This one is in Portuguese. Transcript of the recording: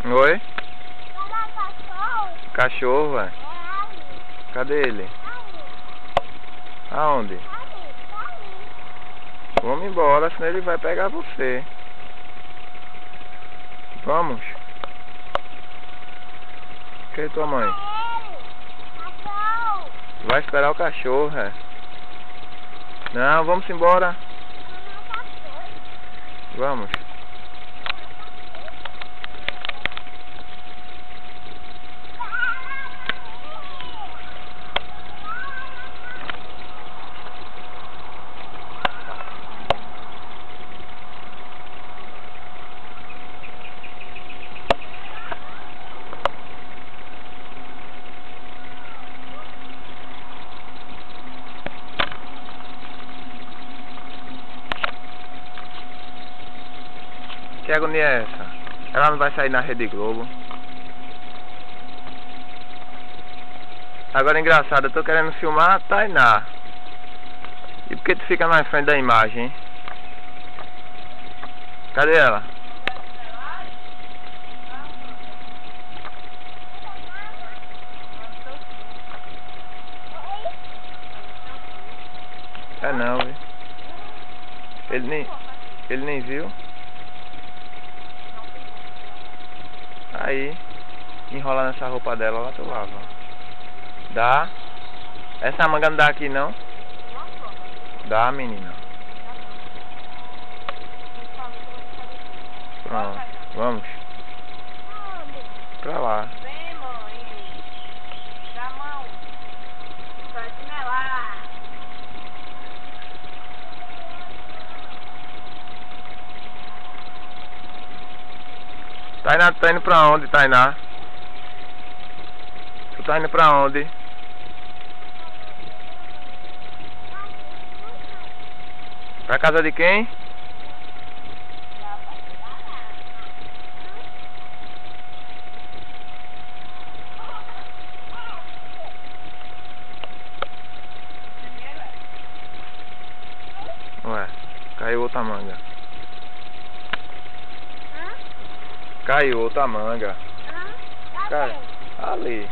Oi? Cachorro, velho. Cadê ele? Aonde? Vamos embora, senão ele vai pegar você. Vamos. Quem é tua mãe? Vai esperar o cachorro, é? Não, vamos embora. Vamos. Que agonia é essa? Ela não vai sair na Rede Globo. Agora engraçado, eu tô querendo filmar a Tainá. E por que tu fica na frente da imagem, hein? Cadê ela? É não, viu? Ele nem viu. Aí, enrola nessa roupa dela, lá tu lava. Dá? Essa manga não dá aqui não? Dá, menina. Pronto, vamos. Pra lá. Vem, mãe. Dá a mão. Vai chinelar. Tainá, tu tá indo pra onde, Tainá? Tu tá indo pra onde? Pra casa de quem? Ué, caiu outra manga. Caiu outra manga. Cadê? Ali.